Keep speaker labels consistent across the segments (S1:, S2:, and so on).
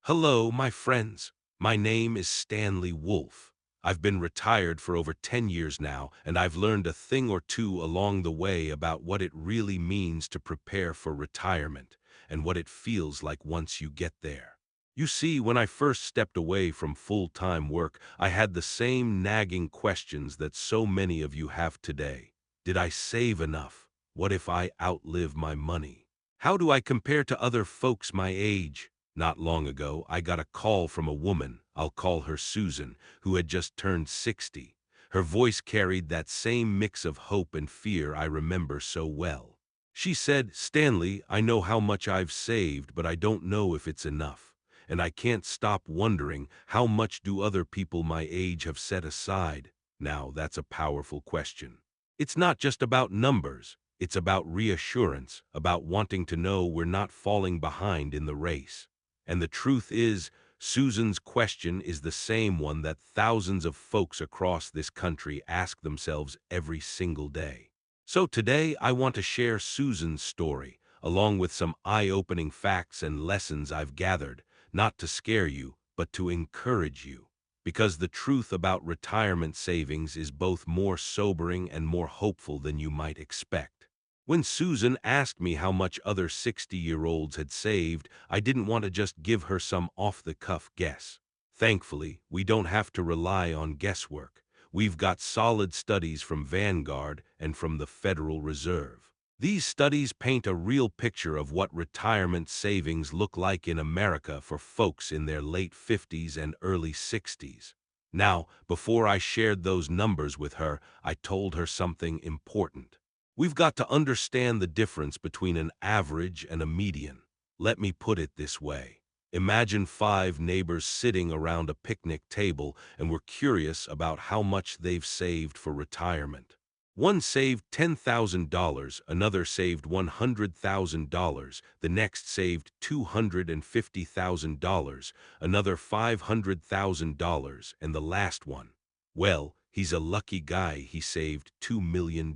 S1: Hello, my friends. My name is Stanley Wolfe. I've been retired for over 10 years now, and I've learned a thing or two along the way about what it really means to prepare for retirement and what it feels like once you get there. You see, when I first stepped away from full-time work, I had the same nagging questions that so many of you have today. Did I save enough? What if I outlive my money? How do I compare to other folks my age? Not long ago, I got a call from a woman, I'll call her Susan, who had just turned 60. Her voice carried that same mix of hope and fear I remember so well. She said, "Stanley, I know how much I've saved, but I don't know if it's enough. And I can't stop wondering, how much do other people my age have set aside?" Now, that's a powerful question. It's not just about numbers. It's about reassurance, about wanting to know we're not falling behind in the race. And the truth is, Susan's question is the same one that thousands of folks across this country ask themselves every single day. So today, I want to share Susan's story, along with some eye-opening facts and lessons I've gathered, not to scare you, but to encourage you. Because the truth about retirement savings is both more sobering and more hopeful than you might expect. When Susan asked me how much other 60-year-olds had saved, I didn't want to just give her some off-the-cuff guess. Thankfully, we don't have to rely on guesswork. We've got solid studies from Vanguard and from the Federal Reserve. These studies paint a real picture of what retirement savings look like in America for folks in their late 50s and early 60s. Now, before I shared those numbers with her, I told her something important. We've got to understand the difference between an average and a median. Let me put it this way. Imagine 5 neighbors sitting around a picnic table and we're curious about how much they've saved for retirement. One saved $10,000, another saved $100,000, the next saved $250,000, another $500,000, and the last one, well, he's a lucky guy, he saved $2 million.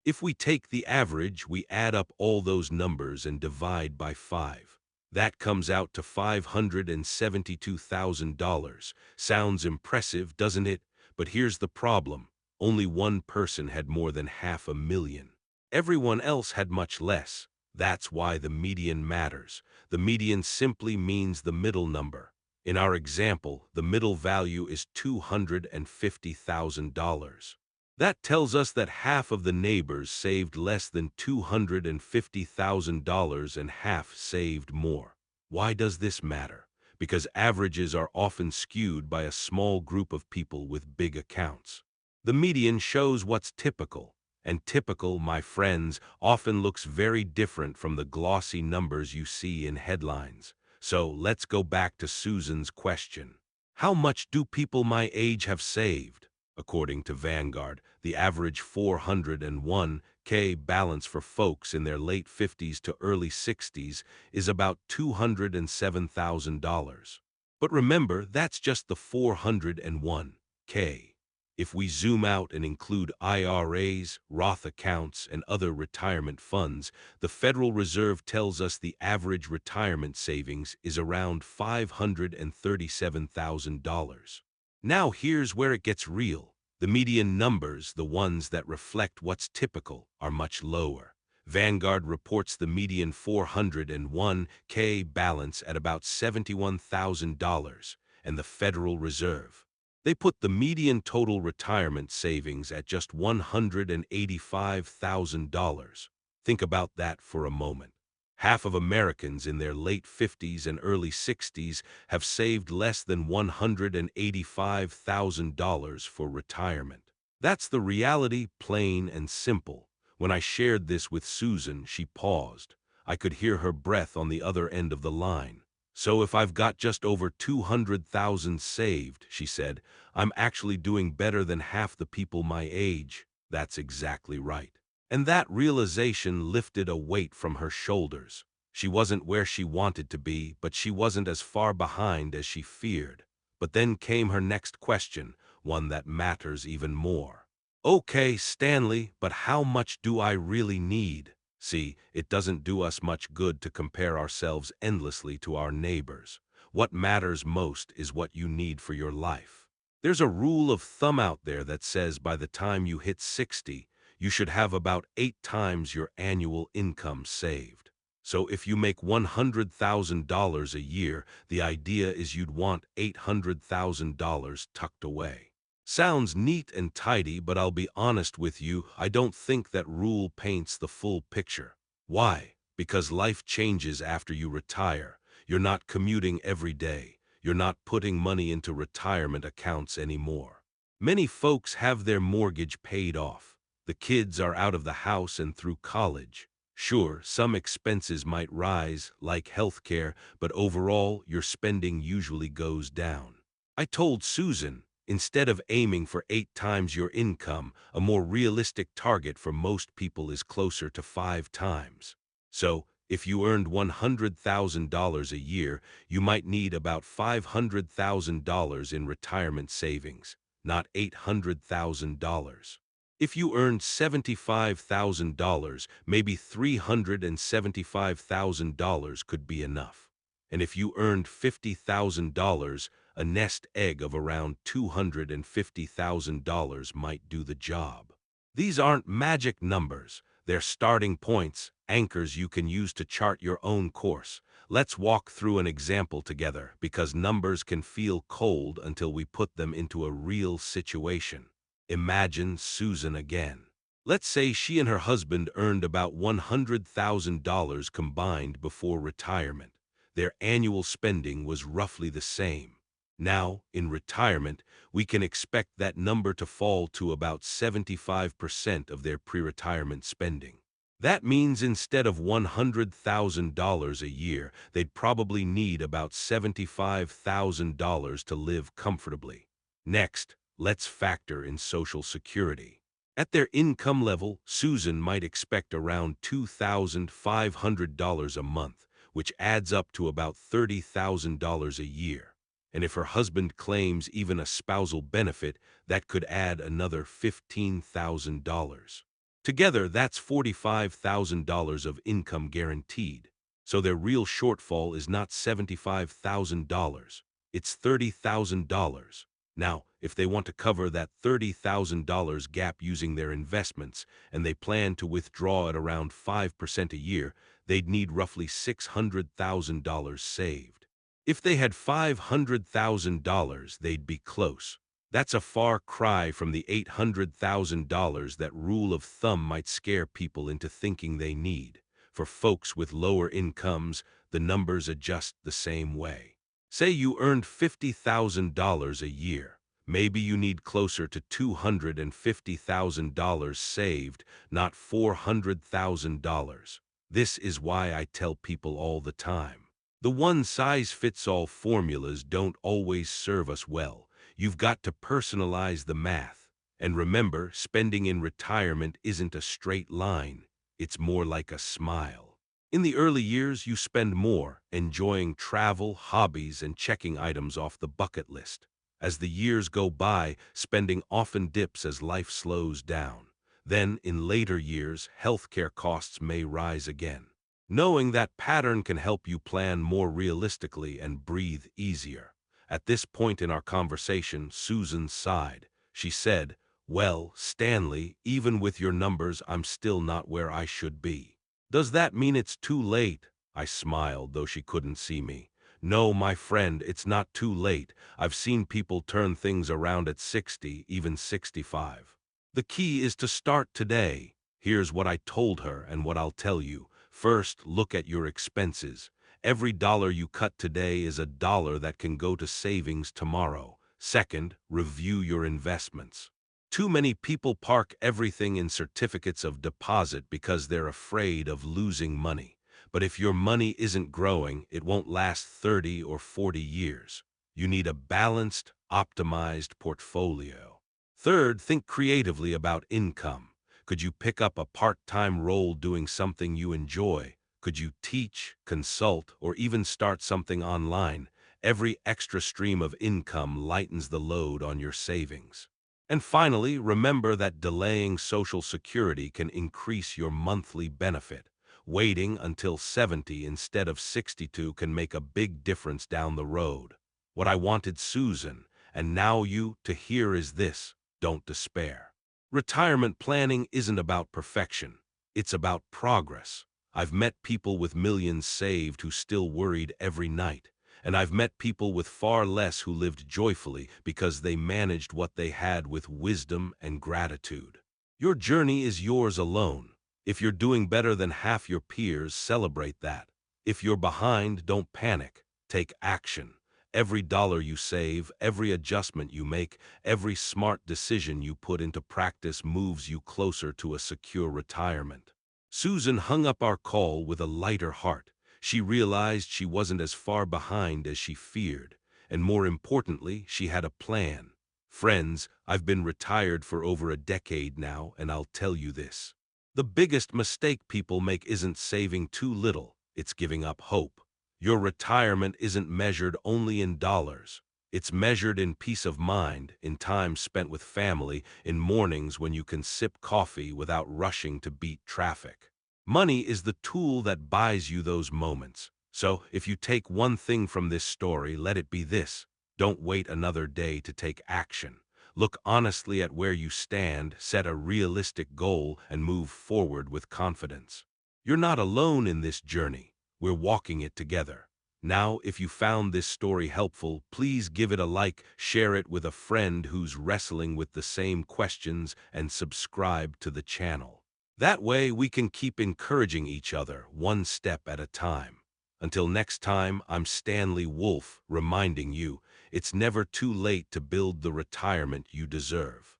S1: If we take the average, we add up all those numbers and divide by 5. That comes out to $572,000. Sounds impressive, doesn't it? But here's the problem. Only one person had more than $500,000. Everyone else had much less. That's why the median matters. The median simply means the middle number. In our example, the middle value is $250,000. That tells us that half of the neighbors saved less than $250,000 and half saved more. Why does this matter? Because averages are often skewed by a small group of people with big accounts. The median shows what's typical, and typical, my friends, often looks very different from the glossy numbers you see in headlines. So let's go back to Susan's question. How much do people my age have saved? According to Vanguard, the average 401k balance for folks in their late 50s to early 60s is about $207,000. But remember, that's just the 401k. If we zoom out and include IRAs, Roth accounts, and other retirement funds, the Federal Reserve tells us the average retirement savings is around $537,000. Now here's where it gets real. The median numbers, the ones that reflect what's typical, are much lower. Vanguard reports the median 401k balance at about $71,000, and the Federal Reserve, they put the median total retirement savings at just $185,000. Think about that for a moment. Half of Americans in their late 50s and early 60s have saved less than $185,000 for retirement. That's the reality, plain and simple. When I shared this with Susan, she paused. I could hear her breath on the other end of the line. "So if I've got just over 200,000 saved," she said, "I'm actually doing better than half the people my age." That's exactly right. And that realization lifted a weight from her shoulders. She wasn't where she wanted to be, but she wasn't as far behind as she feared. But then came her next question, one that matters even more. "Okay, Stanley, but how much do I really need?" See, it doesn't do us much good to compare ourselves endlessly to our neighbors. What matters most is what you need for your life. There's a rule of thumb out there that says by the time you hit 60, you should have about 8 times your annual income saved. So if you make $100,000 a year, the idea is you'd want $800,000 tucked away. Sounds neat and tidy, but I'll be honest with you, I don't think that rule paints the full picture. Why? Because life changes after you retire. You're not commuting every day. You're not putting money into retirement accounts anymore. Many folks have their mortgage paid off. The kids are out of the house and through college. Sure, some expenses might rise, like healthcare, but overall, your spending usually goes down. I told Susan, instead of aiming for 8 times your income, a more realistic target for most people is closer to 5 times. So, if you earned $100,000 a year, you might need about $500,000 in retirement savings, not $800,000. If you earned $75,000, maybe $375,000 could be enough. And if you earned $50,000, a nest egg of around $250,000 might do the job. These aren't magic numbers. They're starting points, anchors you can use to chart your own course. Let's walk through an example together, because numbers can feel cold until we put them into a real situation. Imagine Susan again. Let's say she and her husband earned about $100,000 combined before retirement. Their annual spending was roughly the same. Now, in retirement, we can expect that number to fall to about 75% of their pre-retirement spending. That means instead of $100,000 a year, they'd probably need about $75,000 to live comfortably. Next, let's factor in Social Security. At their income level, Susan might expect around $2,500 a month, which adds up to about $30,000 a year. And if her husband claims even a spousal benefit, that could add another $15,000. Together, that's $45,000 of income guaranteed. So their real shortfall is not $75,000, it's $30,000. Now, if they want to cover that $30,000 gap using their investments, and they plan to withdraw at around 5% a year, they'd need roughly $600,000 saved. If they had $500,000, they'd be close. That's a far cry from the $800,000 that rule of thumb might scare people into thinking they need. For folks with lower incomes, the numbers adjust the same way. Say you earned $50,000 a year. Maybe you need closer to $250,000 saved, not $400,000. This is why I tell people all the time. The one-size-fits-all formulas don't always serve us well. You've got to personalize the math. And remember, spending in retirement isn't a straight line. It's more like a smile. In the early years, you spend more, enjoying travel, hobbies, and checking items off the bucket list. As the years go by, spending often dips as life slows down. Then, in later years, healthcare costs may rise again. Knowing that pattern can help you plan more realistically and breathe easier. At this point in our conversation, Susan sighed. She said, "Well, Stanley, even with your numbers, I'm still not where I should be." "Does that mean it's too late?" I smiled, though she couldn't see me. "No, my friend, it's not too late. I've seen people turn things around at 60, even 65. The key is to start today." Here's what I told her and what I'll tell you. First, look at your expenses. Every dollar you cut today is a dollar that can go to savings tomorrow. Second, review your investments. Too many people park everything in certificates of deposit because they're afraid of losing money. But if your money isn't growing, it won't last 30 or 40 years. You need a balanced, optimized portfolio. Third, think creatively about income. Could you pick up a part-time role doing something you enjoy? Could you teach, consult, or even start something online? Every extra stream of income lightens the load on your savings. And finally, remember that delaying Social Security can increase your monthly benefit. Waiting until 70 instead of 62 can make a big difference down the road. What I wanted Susan, and now you, to hear is this: don't despair. Retirement planning isn't about perfection. It's about progress. I've met people with millions saved who still worried every night. And I've met people with far less who lived joyfully because they managed what they had with wisdom and gratitude. Your journey is yours alone. If you're doing better than half your peers, celebrate that. If you're behind, don't panic. Take action. Every dollar you save, every adjustment you make, every smart decision you put into practice moves you closer to a secure retirement. Susan hung up our call with a lighter heart. She realized she wasn't as far behind as she feared, and more importantly, she had a plan. Friends, I've been retired for over a decade now, and I'll tell you this. The biggest mistake people make isn't saving too little, it's giving up hope. Your retirement isn't measured only in dollars. It's measured in peace of mind, in time spent with family, in mornings when you can sip coffee without rushing to beat traffic. Money is the tool that buys you those moments. So, if you take one thing from this story, let it be this: don't wait another day to take action. Look honestly at where you stand, set a realistic goal, and move forward with confidence. You're not alone in this journey. We're walking it together. Now, if you found this story helpful, please give it a like, share it with a friend who's wrestling with the same questions, and subscribe to the channel. That way we can keep encouraging each other one step at a time. Until next time, I'm Stanley Wolfe, reminding you, it's never too late to build the retirement you deserve.